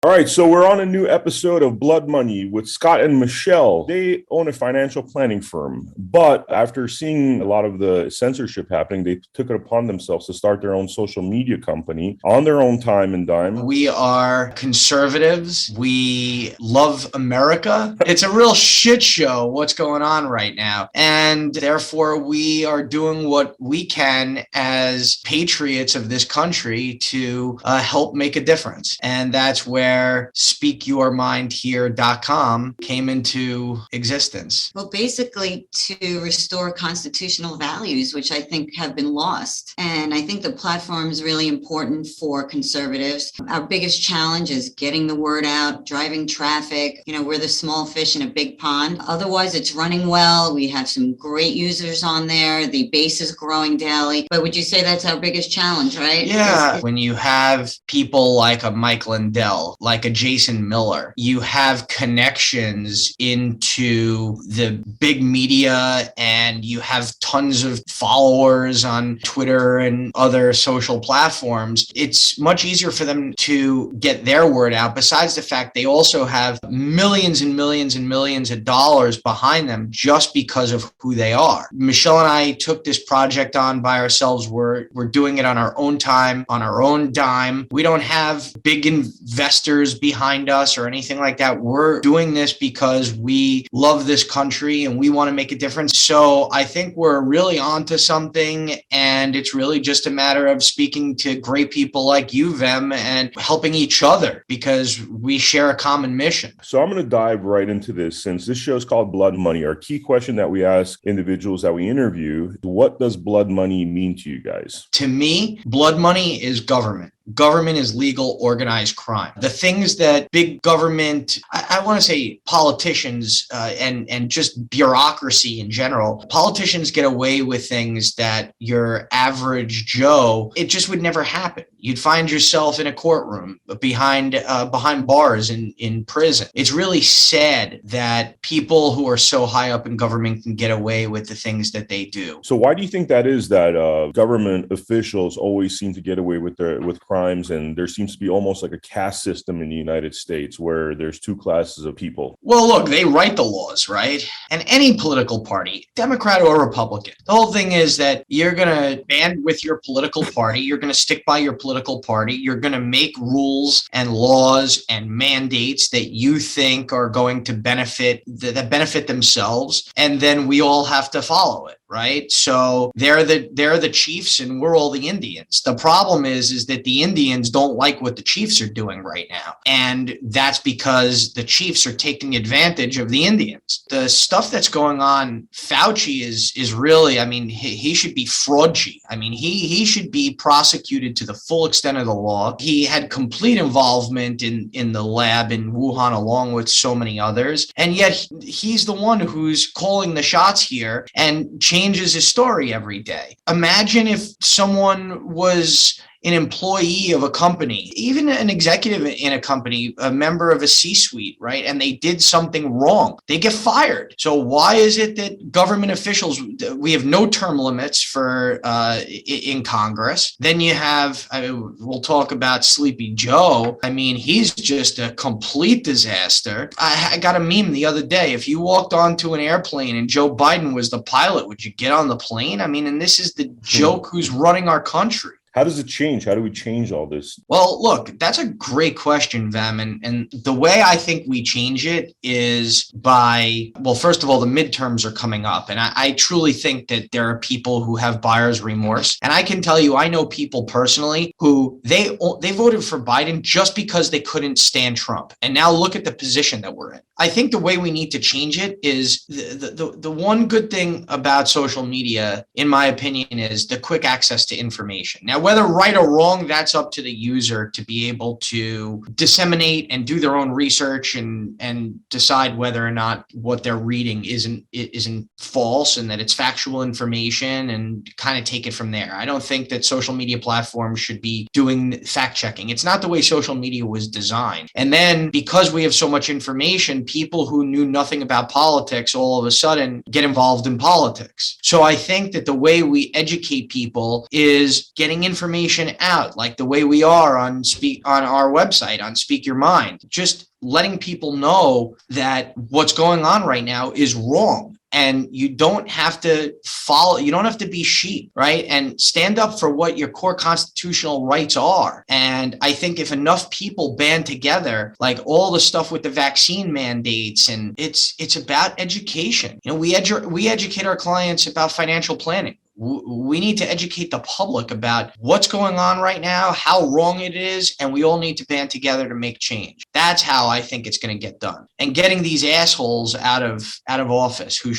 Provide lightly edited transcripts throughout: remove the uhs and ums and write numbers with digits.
All right, so we're on a new episode of Blood Money with Scott and Michelle. They own a financial planning firm, but after seeing a lot of the censorship happening, they took it upon themselves to start their own social media company on their own time and dime. We are conservatives. We love America. It's a real shit show what's going on right now. And therefore, we are doing what we can as patriots of this country to help make a difference. And that's where speakyourmindhere.com came into existence. Well, basically to restore constitutional values, which I think have been lost. And I think the platform is really important for conservatives. Our biggest challenge is getting the word out, driving traffic. We're the small fish in a big pond. Otherwise, it's running well. We have some great users on there. The base is growing daily. But would you say that's our biggest challenge, right? Yeah. When you have people like a Mike Lindell, like a Jason Miller, you have connections into the big media and you have tons of followers on Twitter and other social platforms. It's much easier for them to get their word out. Besides the fact they also have millions and millions and millions of dollars behind them just because of who they are. Michelle and I took this project on by ourselves. We're doing it on our own time, on our own dime. We don't have big investors behind us or anything like that. We're doing this because we love this country and we want to make a difference. So I think we're really onto something, and it's really just a matter of speaking to great people like you, Vem, and helping each other because we share a common mission. So I'm going to dive right into this. Since this show is called Blood Money, our key question that we ask individuals that we interview, what does blood money mean to you guys? To me, blood money is government. Government is legal, organized crime. The things that big government, I want to say politicians and just bureaucracy in general, politicians get away with things that your average Joe, it just would never happen. You'd find yourself in a courtroom behind bars in prison. It's really sad that people who are so high up in government can get away with the things that they do. So why do you think that is, that government officials always seem to get away with crimes, and there seems to be almost like a caste system in the United States where there's two classes of people? Well, look, they write the laws, right? And any political party, Democrat or Republican, the whole thing is that you're going to band with your political party. You're going to stick by your political party. You're going to make rules and laws and mandates that you think are going to benefit themselves. And then we all have to follow it. Right. So they're the chiefs and we're all the Indians. The problem is that the Indians don't like what the chiefs are doing right now. And that's because the chiefs are taking advantage of the Indians. The stuff that's going on, Fauci is really, he should be fraudgy. He should be prosecuted to the full extent of the law. He had complete involvement in the lab in Wuhan along with so many others. And yet he's the one who's calling the shots here and changes his story every day. Imagine if someone was an employee of a company, even an executive in a company, a member of a C-suite, right? And they did something wrong. They get fired. So why is it that government officials, we have no term limits for in Congress? Then you have, we'll talk about Sleepy Joe. He's just a complete disaster. I got a meme the other day. If you walked onto an airplane and Joe Biden was the pilot, would you get on the plane? And this is the joke who's running our country. How does it change? How do we change all this? Well, look, that's a great question, Vem. And the way I think we change it is by, well, first of all, the midterms are coming up. And I truly think that there are people who have buyer's remorse. And I can tell you, I know people personally who they voted for Biden just because they couldn't stand Trump. And now look at the position that we're in. I think the way we need to change it is the one good thing about social media, in my opinion, is the quick access to information. Now, whether right or wrong, that's up to the user to be able to disseminate and do their own research and decide whether or not what they're reading isn't false and that it's factual information and kind of take it from there. I don't think that social media platforms should be doing fact checking. It's not the way social media was designed. And then because we have so much information, people who knew nothing about politics all of a sudden get involved in politics. So I think that the way we educate people is getting information out, like the way we are on our website, on Speak Your Mind, just letting people know that what's going on right now is wrong. And you don't have to follow, you don't have to be sheep, right? And stand up for what your core constitutional rights are. And I think if enough people band together, like all the stuff with the vaccine mandates, and it's about education. You know, we educate our clients about financial planning. We need to educate the public about what's going on right now, how wrong it is, and we all need to band together to make change. That's how I think it's going to get done. And getting these assholes out of office who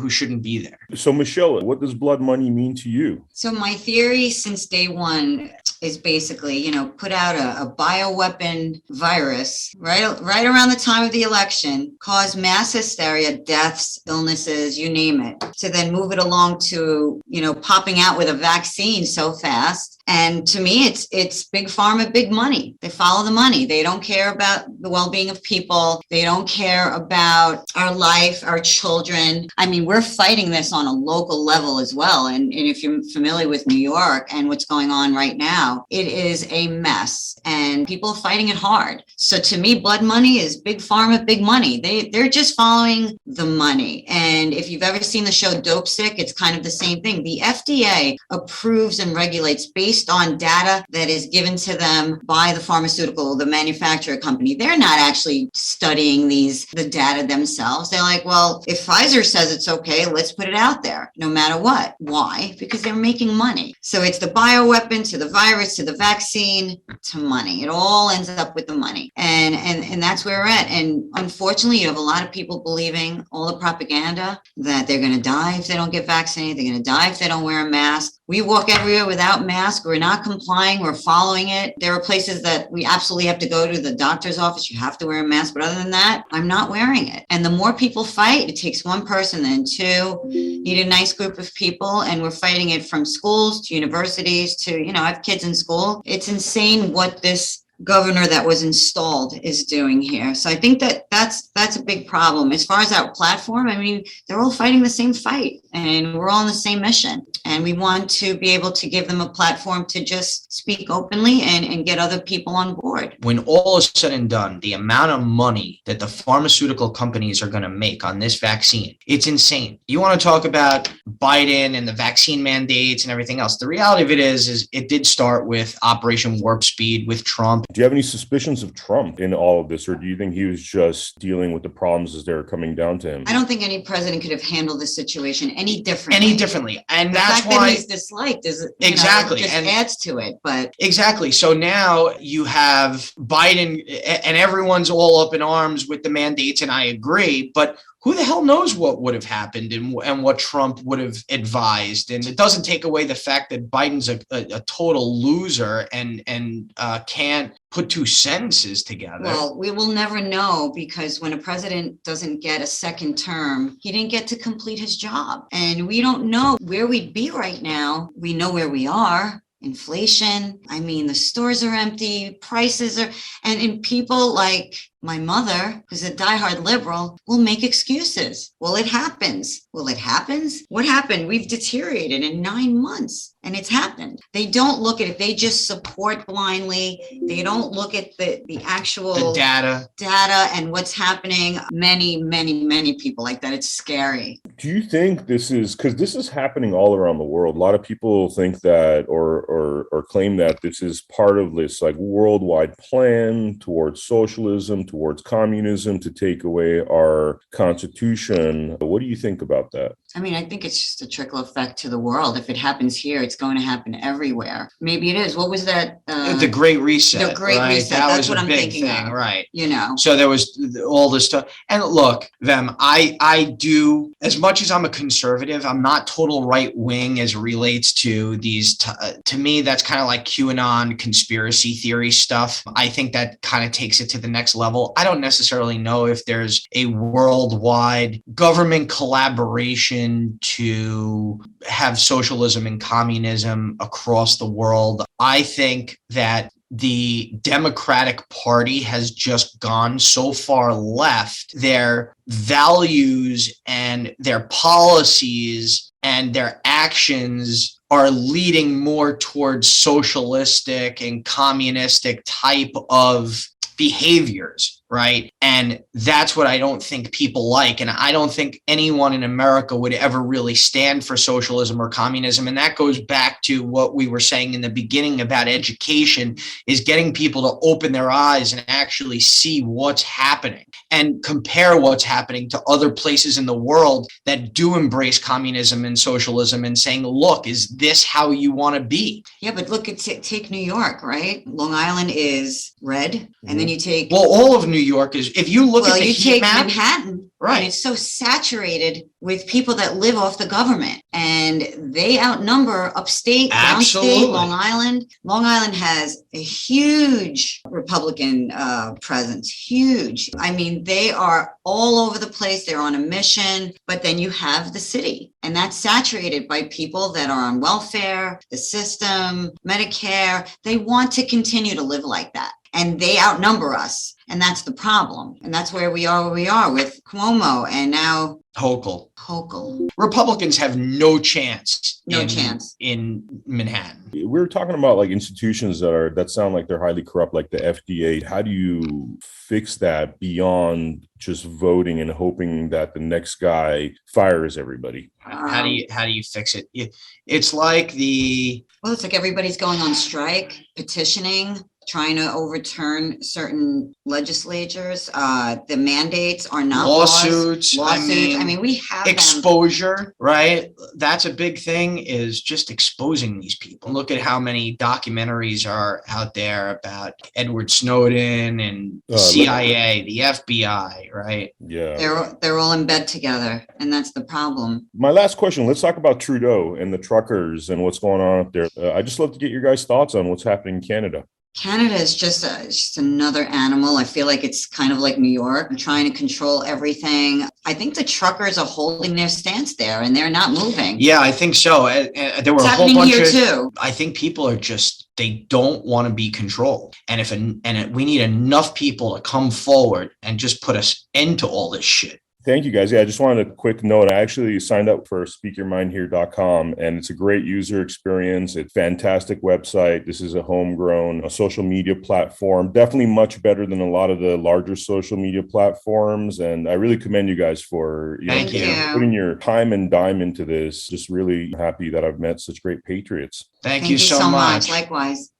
shouldn't be there. So, Michelle, what does blood money mean to you? So my theory since day one is basically, put out a bioweapon virus right around the time of the election, cause mass hysteria, deaths, illnesses, you name it, to then move it along to, popping out with a vaccine so fast. And to me, it's big pharma, big money. They follow the money. They don't care about the well-being of people. They don't care about our life, our children. I mean, we're fighting this on a local level as well. And if you're familiar with New York and what's going on right now, it is a mess and people are fighting it hard. So to me, blood money is big pharma, big money. They're just following the money. And if you've ever seen the show Dope Sick, it's kind of the same thing. The FDA approves and regulates based on data that is given to them by the pharmaceutical, the manufacturer company. They're not actually studying the data themselves. They're like, well, if Pfizer says it's okay, let's put it out there, no matter what. Why? Because they're making money. So it's the bioweapon to the virus to the vaccine to money. It all ends up with the money. And that's where we're at. And unfortunately, you have a lot of people believing all the propaganda that they're going to die if they don't get vaccinated. They're going to die if they don't wear a mask. We walk everywhere without masks. We're not complying. We're following it. There are places that we absolutely have to go to, the doctor's office. You have to wear a mask. But other than that, I'm not wearing it. And the more people fight, it takes one person, then two. You need a nice group of people. And we're fighting it from schools to universities to, I have kids in school. It's insane what this governor that was installed is doing here. So I think that's a big problem. As far as our platform, I mean, they're all fighting the same fight and we're all on the same mission. And we want to be able to give them a platform to just speak openly and get other people on board. When all is said and done, the amount of money that the pharmaceutical companies are going to make on this vaccine, it's insane. You want to talk about Biden and the vaccine mandates and everything else. The reality of it is it did start with Operation Warp Speed with Trump. Do you have any suspicions of Trump in all of this, or do you think he was just dealing with the problems as they're coming down to him? I don't think any president could have handled this situation any differently. And the that's fact why that he's disliked is exactly just adds to it. But exactly. So now you have Biden and everyone's all up in arms with the mandates, and I agree, but who the hell knows what would have happened and what Trump would have advised? And it doesn't take away the fact that Biden's a total loser and can't put two sentences together. Well, we will never know, because when a president doesn't get a second term, he didn't get to complete his job. And we don't know where we'd be right now. We know where we are. Inflation. I mean, the stores are empty, prices are, and people like my mother, who's a diehard liberal, will make excuses. Well, it happens. Well, it happens. What happened? We've deteriorated in 9 months, and it's happened. They don't look at it. They just support blindly. They don't look at the actual data and what's happening. Many people like that. It's scary. Do you think this is, because this is happening all around the world? A lot of people think that or claim that this is part of this like worldwide plan towards socialism, towards communism, to take away our constitution. What do you think about that? I mean, I think it's just a trickle effect to the world. If it happens here, it's going to happen everywhere. Maybe it is. What was that? The Great Reset. The Great Reset. That's what I'm thinking of. Right. So there was all this stuff. And look, Vem, I do, as much as I'm a conservative, I'm not total right wing as it relates to these. To me, that's kind of like QAnon conspiracy theory stuff. I think that kind of takes it to the next level. I don't necessarily know if there's a worldwide government collaboration to have socialism and communism across the world. I think that the Democratic Party has just gone so far left. Their values and their policies and their actions are leading more towards socialistic and communistic type of behaviors, right? And that's what I don't think people like. And I don't think anyone in America would ever really stand for socialism or communism. And that goes back to what we were saying in the beginning about education, is getting people to open their eyes and actually see what's happening and compare what's happening to other places in the world that do embrace communism and socialism, and saying, look, is this how you want to be? Yeah, but look at take New York, right? Long Island is red, and then you take all of New York is, if you look at the you heat take map, Manhattan, right? And it's so saturated with people that live off the government, and they outnumber upstate, Absolutely. downstate, Long Island. Long Island has a huge Republican presence, huge. I mean, they are all over the place. They're on a mission, but then you have the city, and that's saturated by people that are on welfare, the system, Medicare. They want to continue to live like that, and they outnumber us. And that's the problem. And that's where we are with Cuomo and now Hochul. Republicans have no chance. No chance in Manhattan. We were talking about like institutions that sound like they're highly corrupt, like the FDA. How do you fix that beyond just voting and hoping that the next guy fires everybody? How do you fix it? It's like it's like everybody's going on strike, petitioning, trying to overturn certain legislatures. The mandates are not lawsuits. I mean, we have exposure, right? That's a big thing, is just exposing these people. Look at how many documentaries are out there about Edward Snowden and CIA, the FBI, right? Yeah. They're all in bed together, and that's the problem. My last question, let's talk about Trudeau and the truckers and what's going on up there. I just love to get your guys' thoughts on what's happening in Canada. Canada is just another animal. I feel like it's kind of like New York, trying to control everything. I think the truckers are holding their stance there, and they're not moving. Yeah, I think so. There were a whole bunch of too. I think people are they don't want to be controlled. And we need enough people to come forward and just put us into all this shit. Thank you, guys. Yeah, I just wanted a quick note. I actually signed up for speakyourmindhere.com, and it's a great user experience. It's a fantastic website. This is a homegrown social media platform, definitely much better than a lot of the larger social media platforms. And I really commend you guys for putting your time and dime into this. Just really happy that I've met such great patriots. Thank you so much. Likewise.